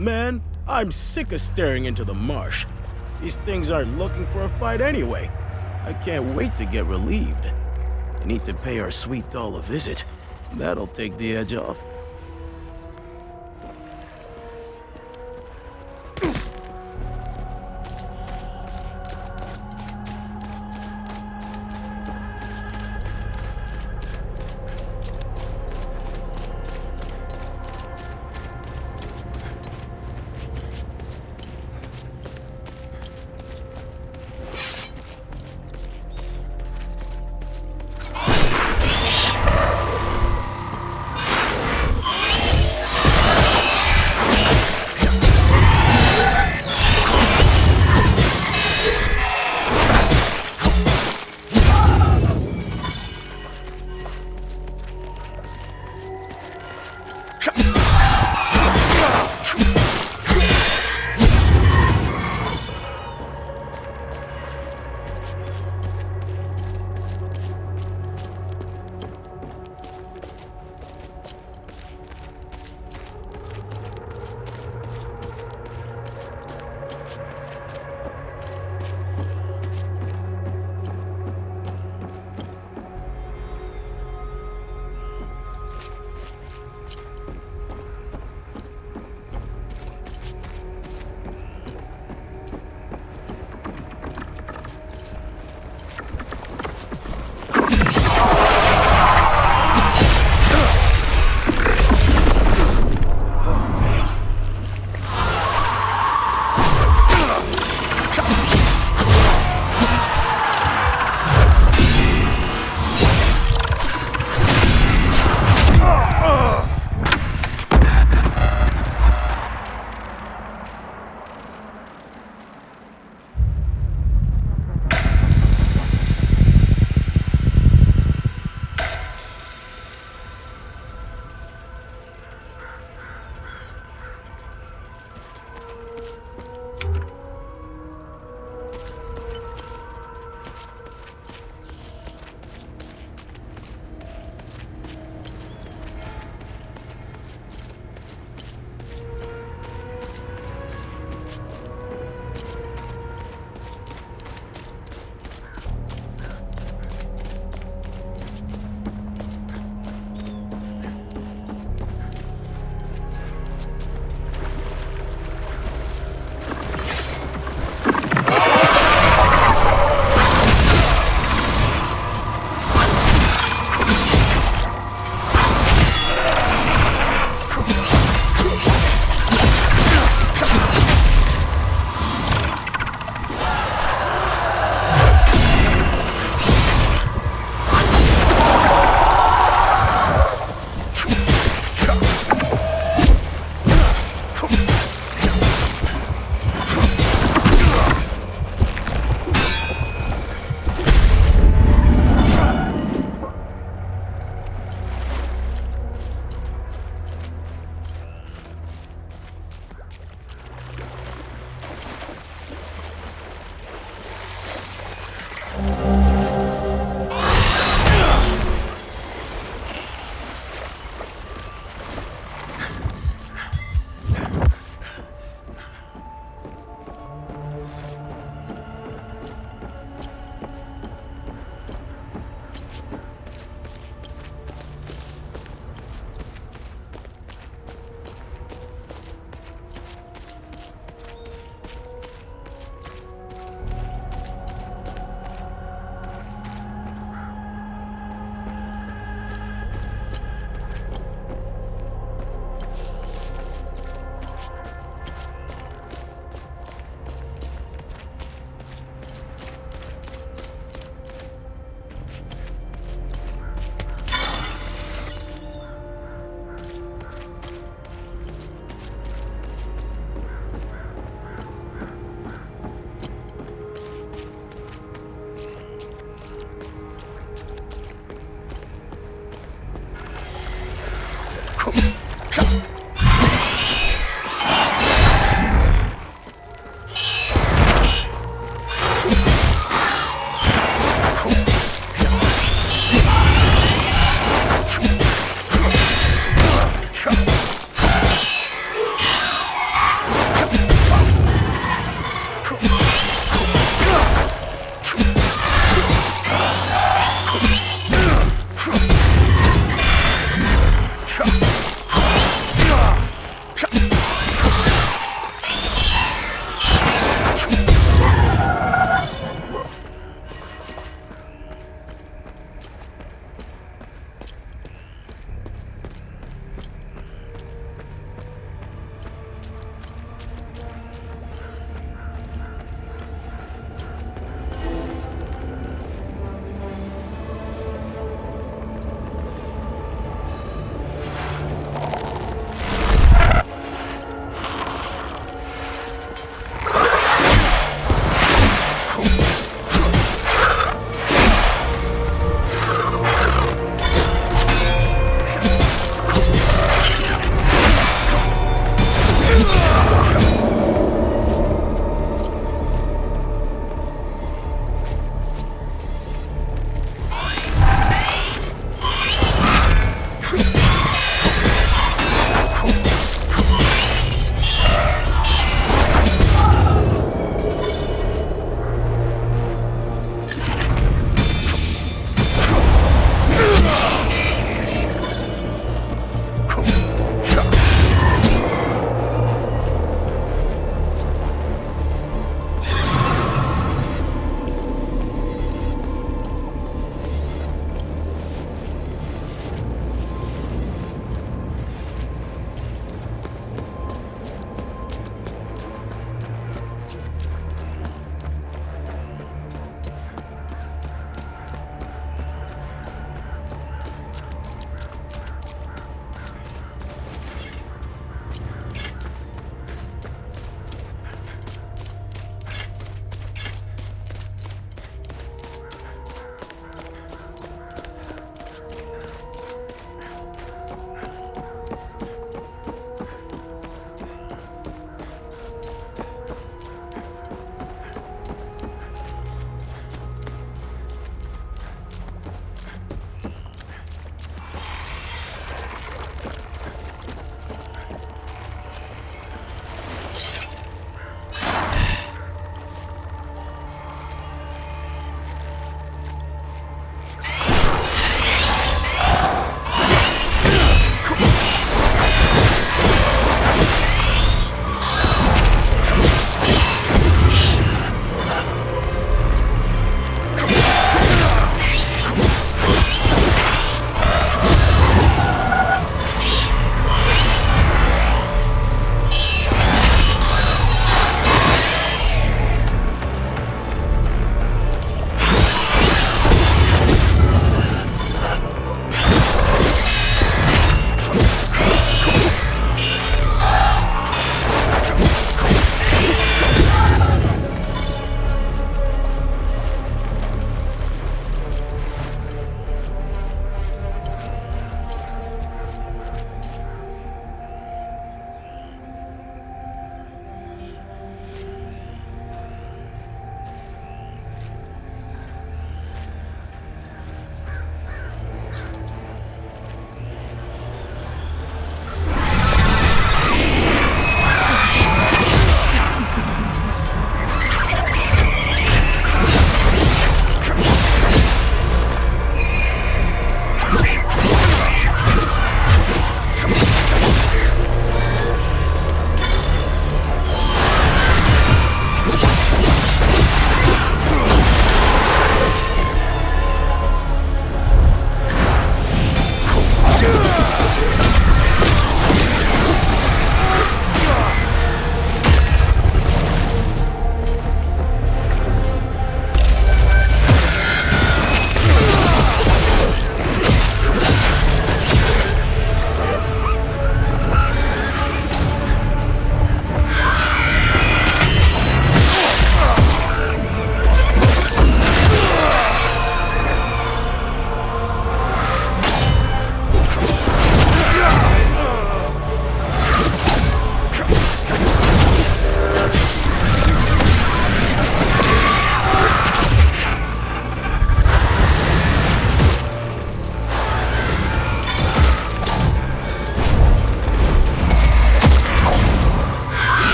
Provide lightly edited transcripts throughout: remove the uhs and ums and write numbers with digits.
Man, I'm sick of staring into the marsh. These things aren't looking for a fight anyway. I can't wait to get relieved. I need to pay our sweet doll a visit. That'll take the edge off.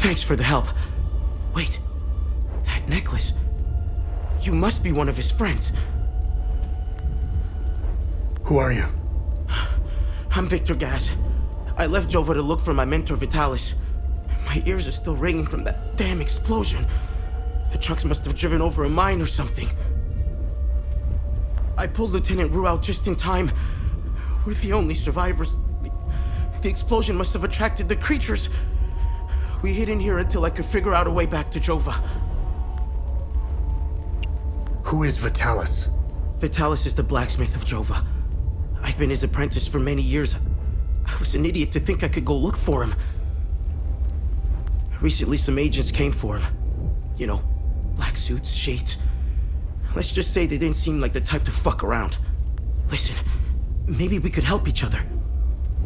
Thanks for the help. Wait, that necklace. You must be one of his friends. Who are you? I'm Victor Gaz. I left Jova to look for my mentor Vitalis. My ears are still ringing from that damn explosion. The trucks must have driven over a mine or something. I pulled Lieutenant Rue out just in time. We're the only survivors. The explosion must have attracted the creatures. We hid in here until I could figure out a way back to Jova. Who is Vitalis? Vitalis is the blacksmith of Jova. I've been his apprentice for many years. I was an idiot to think I could go look for him. Recently, some agents came for him. You know, black suits, shades. Let's just say they didn't seem like the type to fuck around. Listen, maybe we could help each other.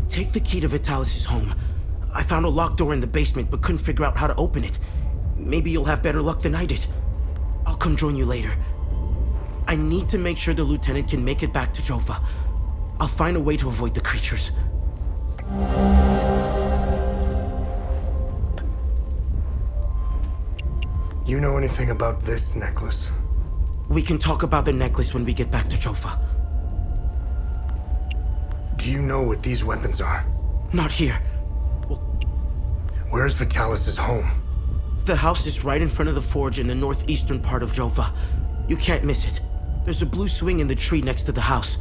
Take the key to Vitalis' home. I found a locked door in the basement, but couldn't figure out how to open it. Maybe you'll have better luck than I did. I'll come join you later. I need to make sure the lieutenant can make it back to Jova. I'll find a way to avoid the creatures. You know anything about this necklace? We can talk about the necklace when we get back to Jova. Do you know what these weapons are? Not here. Where's Vitalis' home? The house is right in front of the forge in the northeastern part of Jova. You can't miss it. There's a blue swing in the tree next to the house.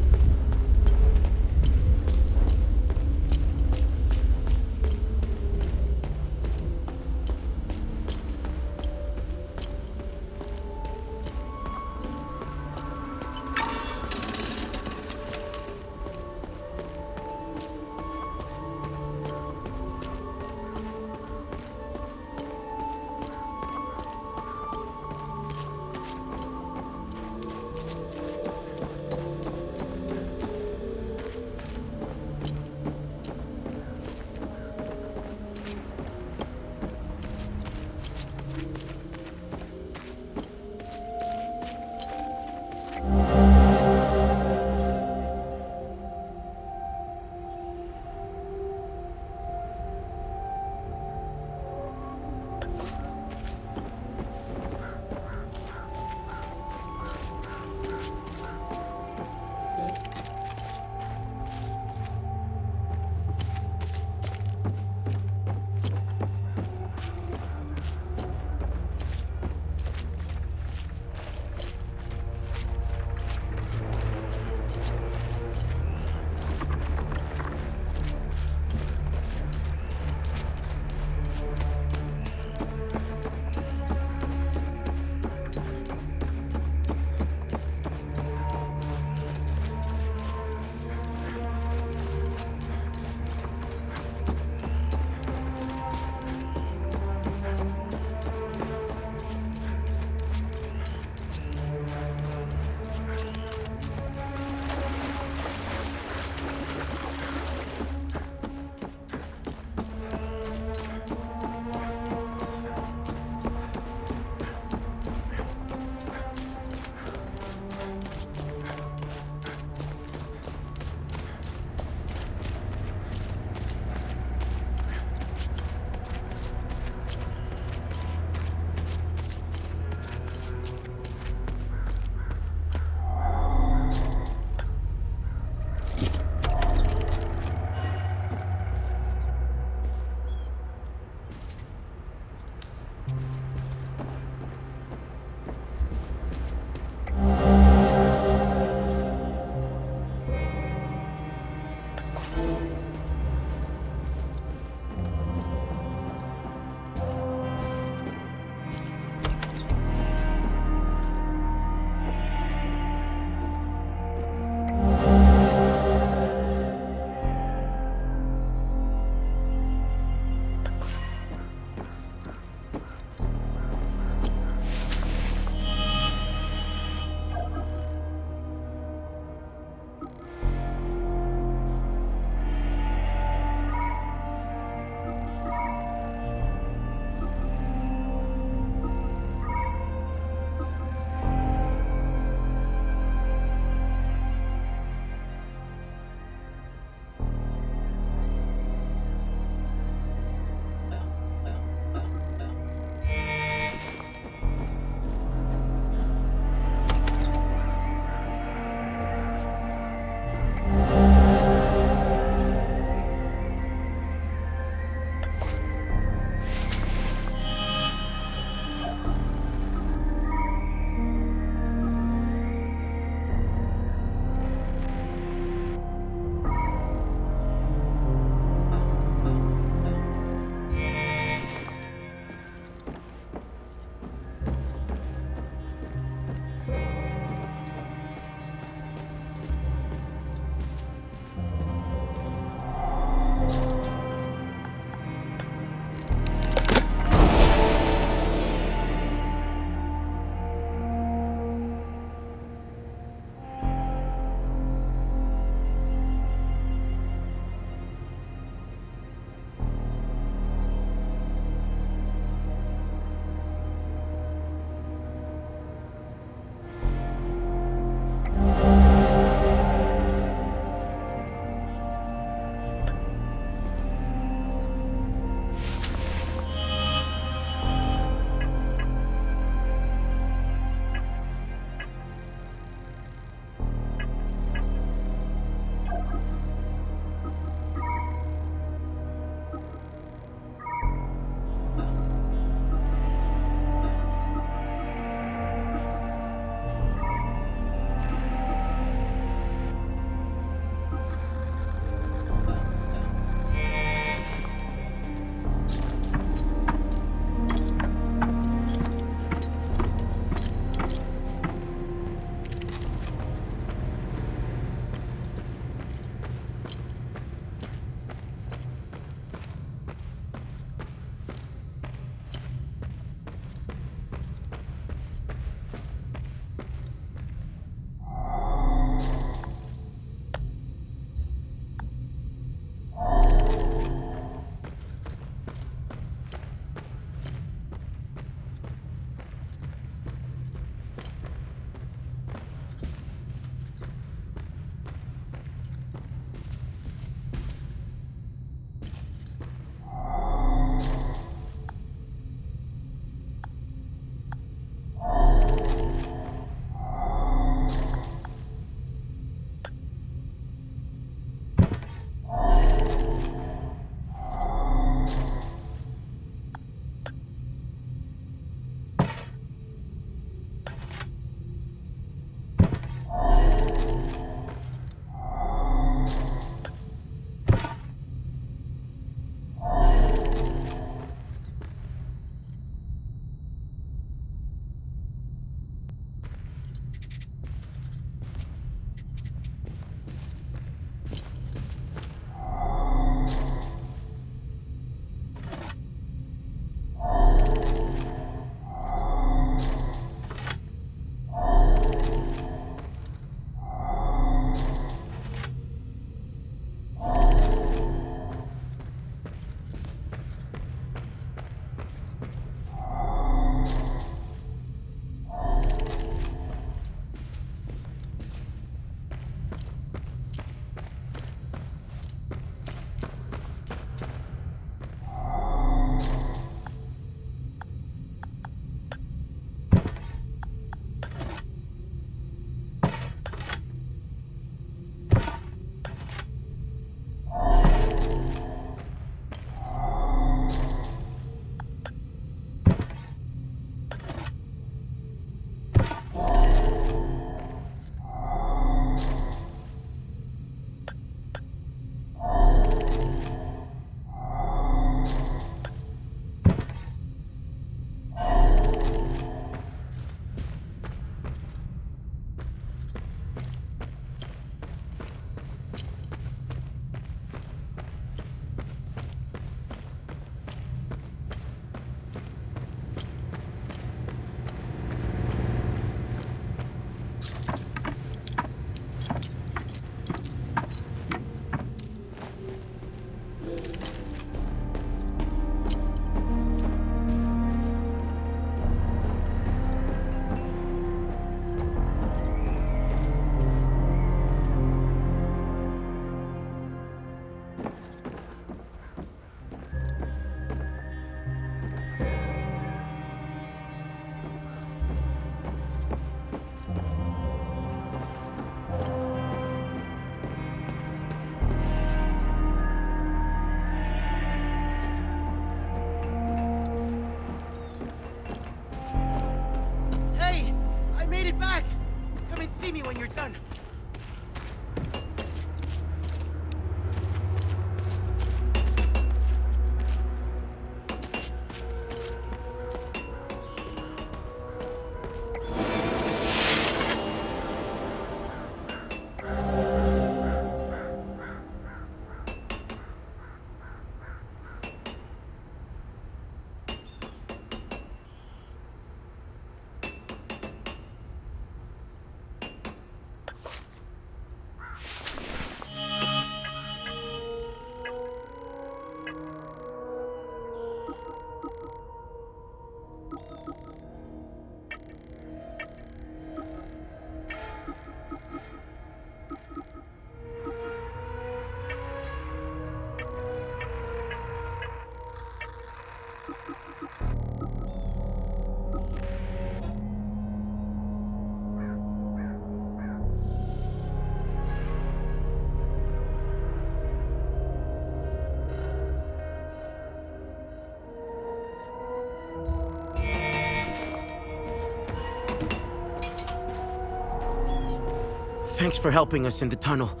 Thanks for helping us in the tunnel.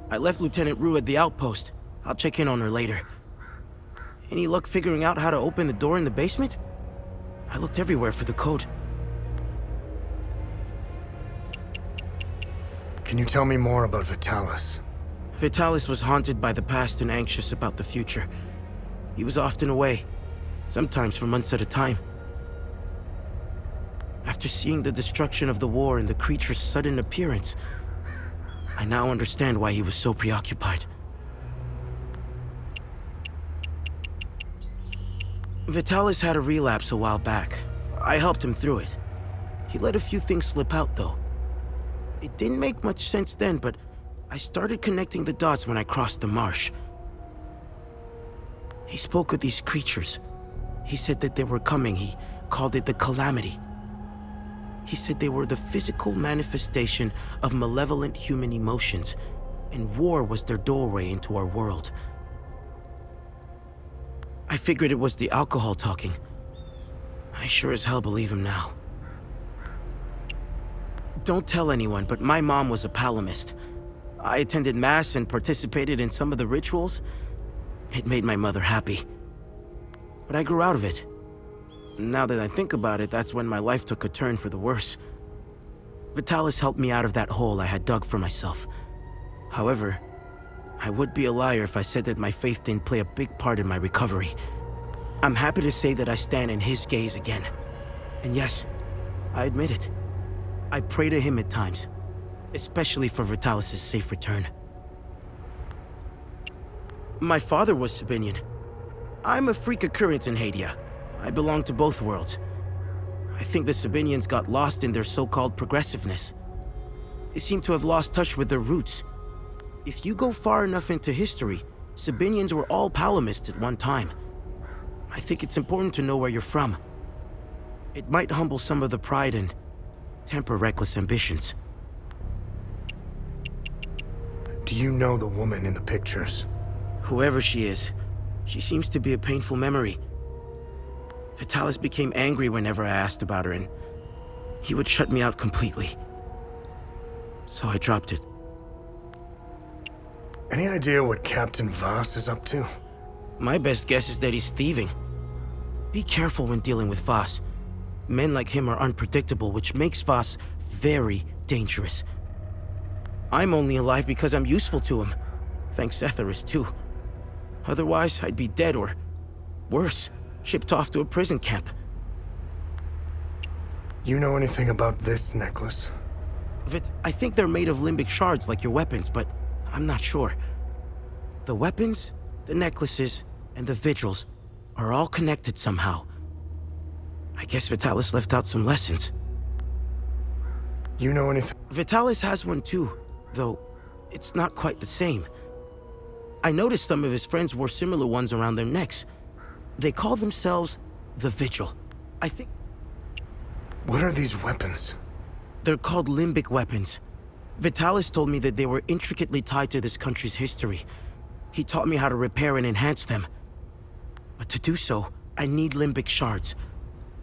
I left Lieutenant Rue at the outpost. I'll check in on her later. Any luck figuring out how to open the door in the basement? I looked everywhere for the code. Can you tell me more about Vitalis? Vitalis was haunted by the past and anxious about the future. He was often away, sometimes for months at a time. After seeing the destruction of the war and the creature's sudden appearance, I now understand why he was so preoccupied. Vitalis had a relapse a while back. I helped him through it. He let a few things slip out, though. It didn't make much sense then, but I started connecting the dots when I crossed the marsh. He spoke of these creatures. He said that they were coming. He called it the Calamity. He said they were the physical manifestation of malevolent human emotions, and war was their doorway into our world. I figured it was the alcohol talking. I sure as hell believe him now. Don't tell anyone, but my mom was a Palamist. I attended Mass and participated in some of the rituals. It made my mother happy. But I grew out of it. Now that I think about it, that's when my life took a turn for the worse. Vitalis helped me out of that hole I had dug for myself. However, I would be a liar if I said that my faith didn't play a big part in my recovery. I'm happy to say that I stand in his gaze again. And yes, I admit it. I pray to him at times, especially for Vitalis' safe return. My father was Sabinian. I'm a freak occurrence in Hadia. I belong to both worlds. I think the Sabinians got lost in their so-called progressiveness. They seem to have lost touch with their roots. If you go far enough into history, Sabinians were all Palamists at one time. I think it's important to know where you're from. It might humble some of the pride and temper reckless ambitions. Do you know the woman in the pictures? Whoever she is, she seems to be a painful memory. Vitalis became angry whenever I asked about her, and he would shut me out completely. So I dropped it. Any idea what Captain Voss is up to? My best guess is that he's thieving. Be careful when dealing with Voss. Men like him are unpredictable, which makes Voss very dangerous. I'm only alive because I'm useful to him. Thanks Etheris, too. Otherwise, I'd be dead or, worse, shipped off to a prison camp. You know anything about this necklace? I think they're made of limbic shards like your weapons, but I'm not sure. The weapons, the necklaces, and the vigils are all connected somehow. I guess Vitalis left out some lessons. You know anything? Vitalis has one too, though it's not quite the same. I noticed some of his friends wore similar ones around their necks. They call themselves the Vigil. I think What are these weapons? they're called limbic weapons. Vitalis told me that they were intricately tied to this country's history. He taught me how to repair and enhance them. But to do so, I need limbic shards.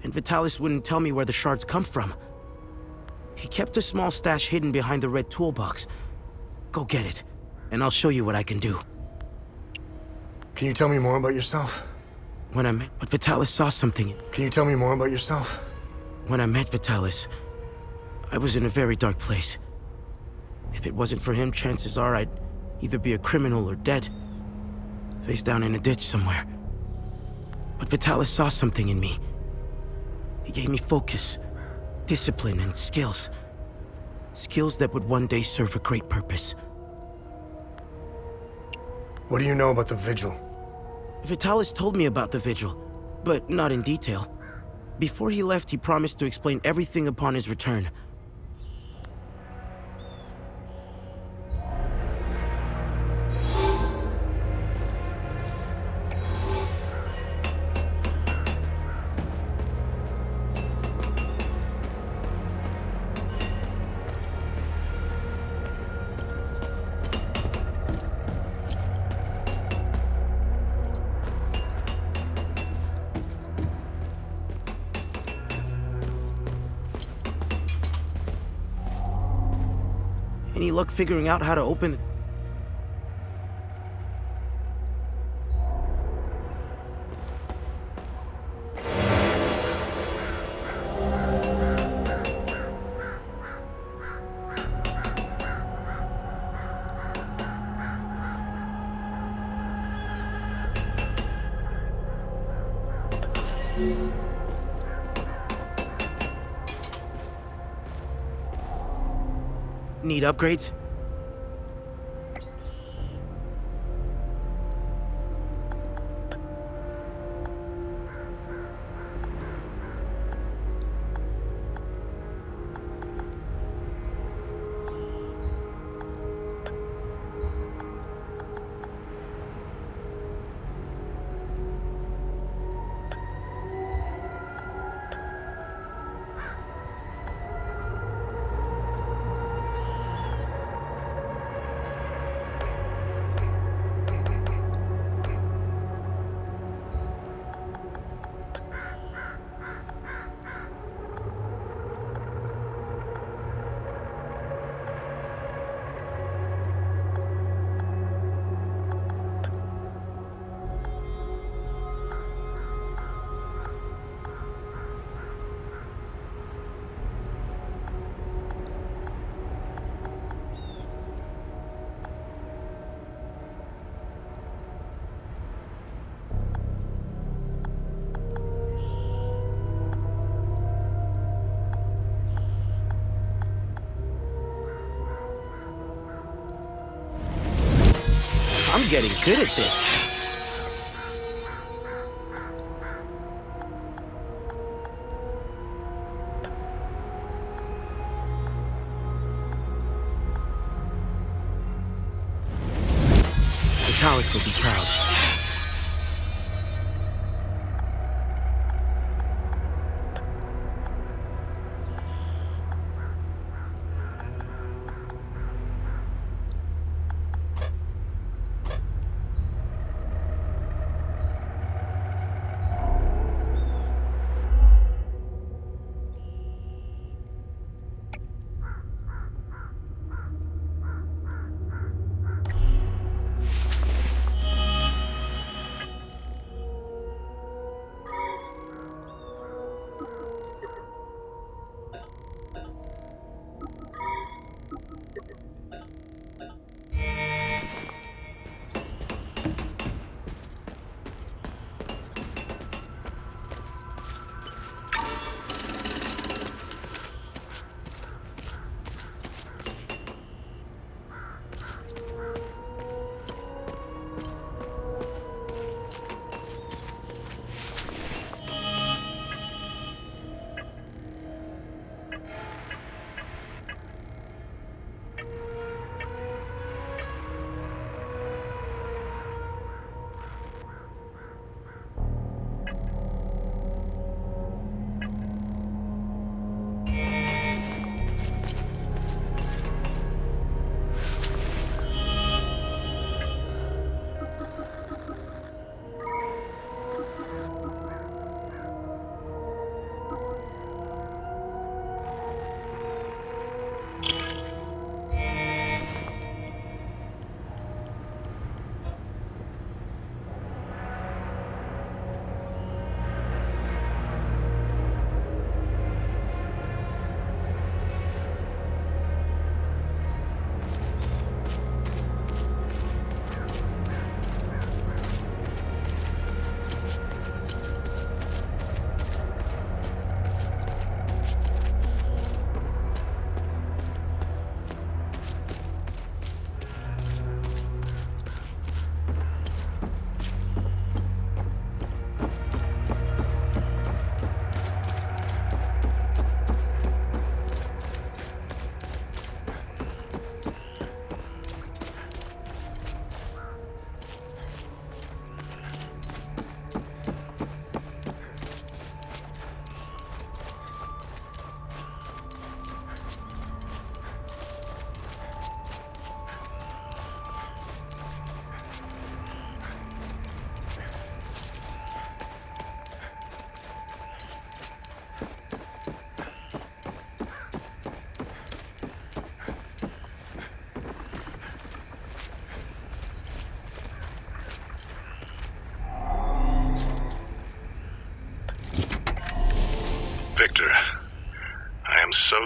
And Vitalis wouldn't tell me where the shards come from. He kept a small stash hidden behind the red toolbox. Go get it, and I'll show you what I can do. Can you tell me more about yourself? But Vitalis saw something. Can you tell me more about yourself? When I met Vitalis, I was in a very dark place. If it wasn't for him, chances are I'd either be a criminal or dead. Face down in a ditch somewhere. But Vitalis saw something in me. He gave me focus, discipline, and skills. Skills that would one day serve a great purpose. What do you know about the Vigil? Vitalis told me about the Vigil, but not in detail. Before he left, he promised to explain everything upon his return. Any luck figuring out how to open the... Need upgrades? I'm getting good at this. The Taoists will be proud.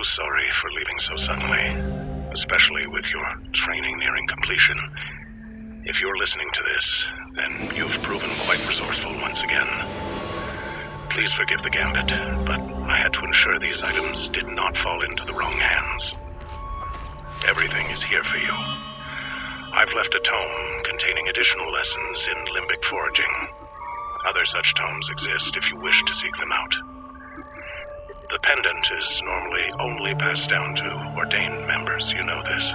sorry for leaving so suddenly, especially with your training nearing completion. If you're listening to this, then you've proven quite resourceful once again. Please forgive the gambit, but I had to ensure these items did not fall into the wrong hands. Everything is here for you. I've left a tome containing additional lessons in limbic foraging. Other such tomes exist if you wish to seek them out. The pendant is normally only passed down to ordained members, you know this.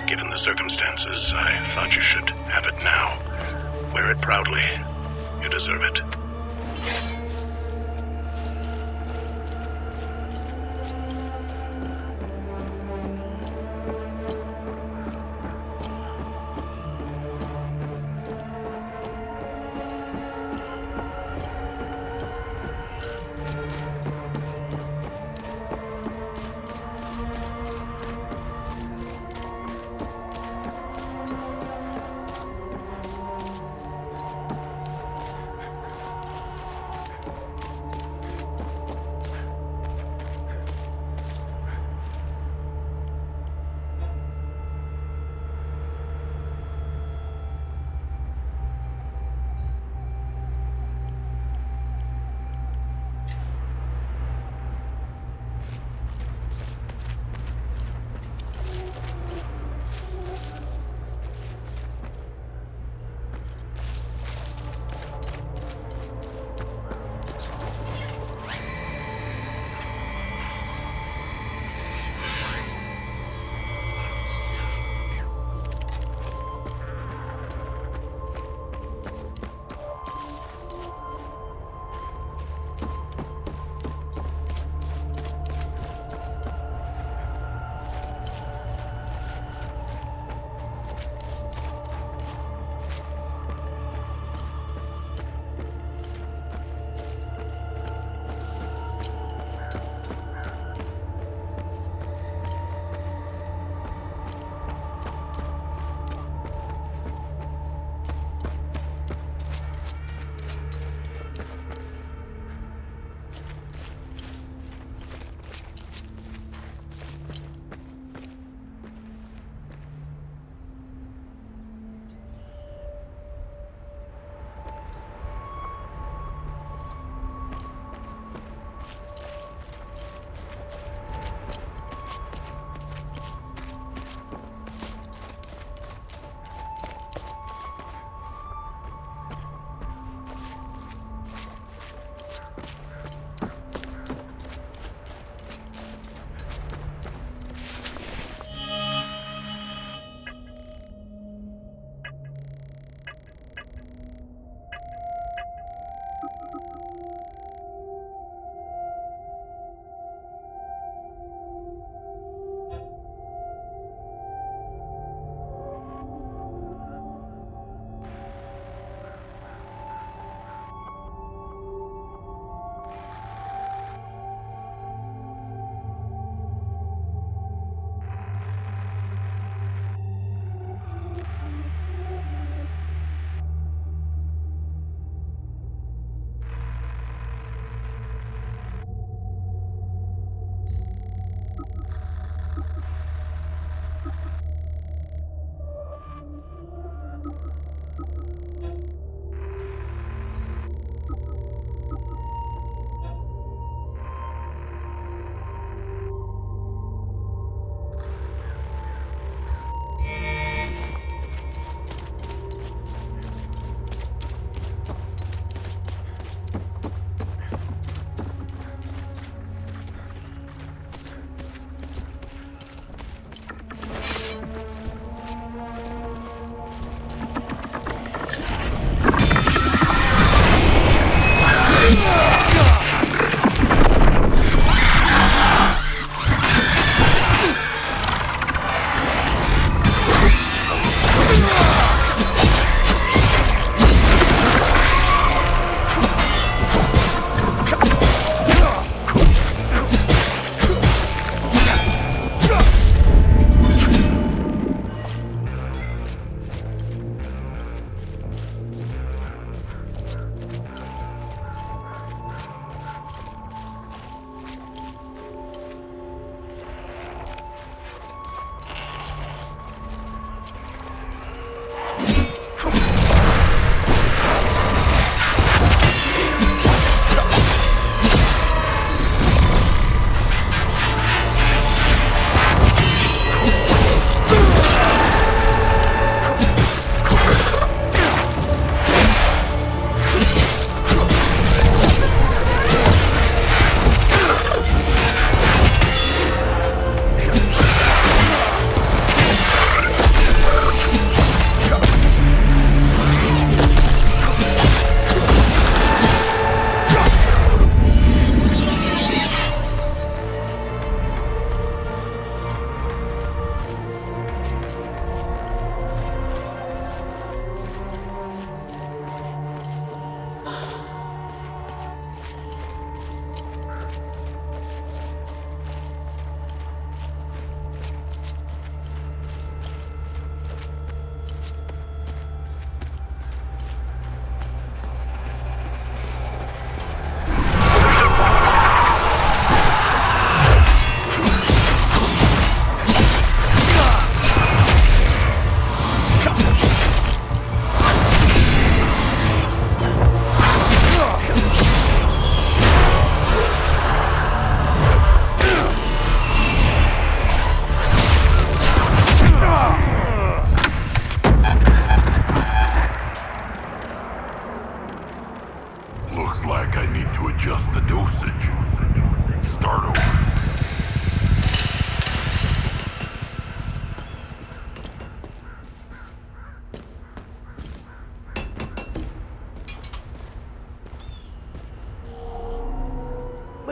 Given the circumstances, I thought you should have it now. Wear it proudly. You deserve it.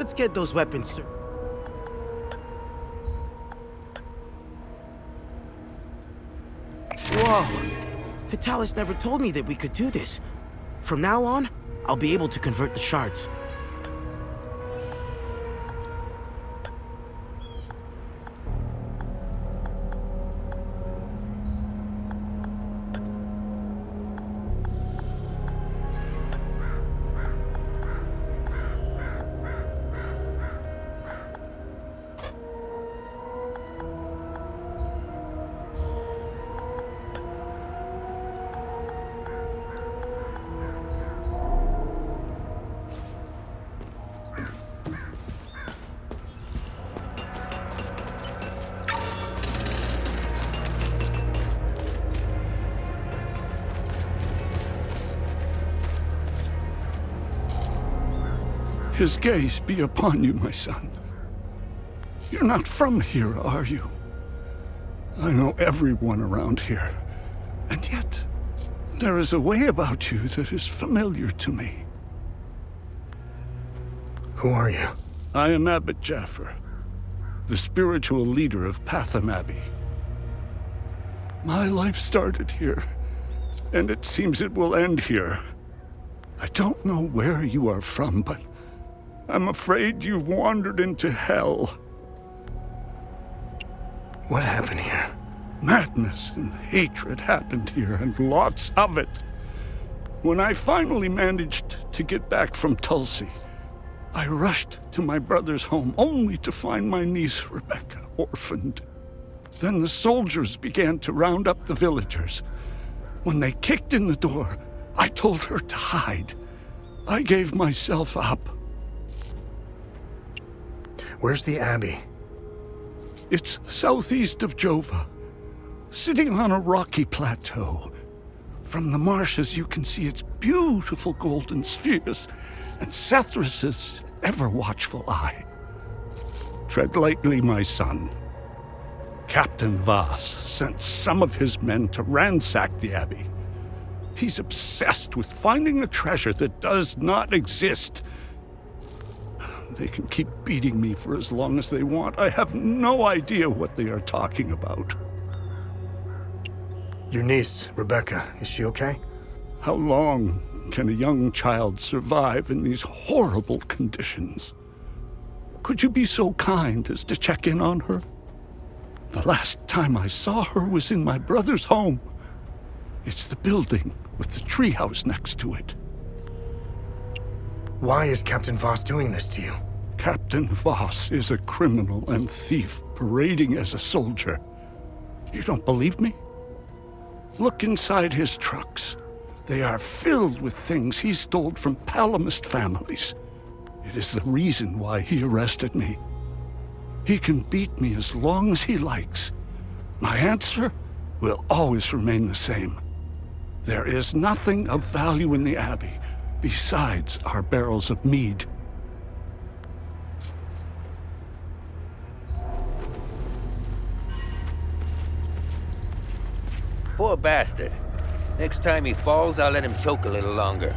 Let's get those weapons, sir. Whoa! Vitalis never told me that we could do this. From now on, I'll be able to convert the shards. His gaze be upon you, my son. You're not from here, are you? I know everyone around here, and yet there is a way about you that is familiar to me. Who are you? I am Abbot Jaffer, the spiritual leader of Patham Abbey. My life started here, and it seems it will end here. I don't know where you are from, but I'm afraid you've wandered into hell. What happened here? Madness and hatred happened here, and lots of it. When I finally managed to get back from Tulsi, I rushed to my brother's home only to find my niece Rebecca orphaned. Then the soldiers began to round up the villagers. When they kicked in the door, I told her to hide. I gave myself up. Where's the Abbey? It's southeast of Jova, sitting on a rocky plateau. From the marshes you can see its beautiful golden spheres and Sethrus's ever-watchful eye. Tread lightly, my son. Captain Voss sent some of his men to ransack the Abbey. He's obsessed with finding a treasure that does not exist. They can keep beating me for as long as they want. I have no idea what they are talking about. Your niece, Rebecca, is she okay? How long can a young child survive in these horrible conditions? Could you be so kind as to check in on her? The last time I saw her was in my brother's home. It's the building with the treehouse next to it. Why is Captain Voss doing this to you? Captain Voss is a criminal and thief parading as a soldier. You don't believe me? Look inside his trucks. They are filled with things he stole from Palamist families. It is the reason why he arrested me. He can beat me as long as he likes. My answer will always remain the same. There is nothing of value in the Abbey besides our barrels of mead. Poor bastard. Next time he falls, I'll let him choke a little longer.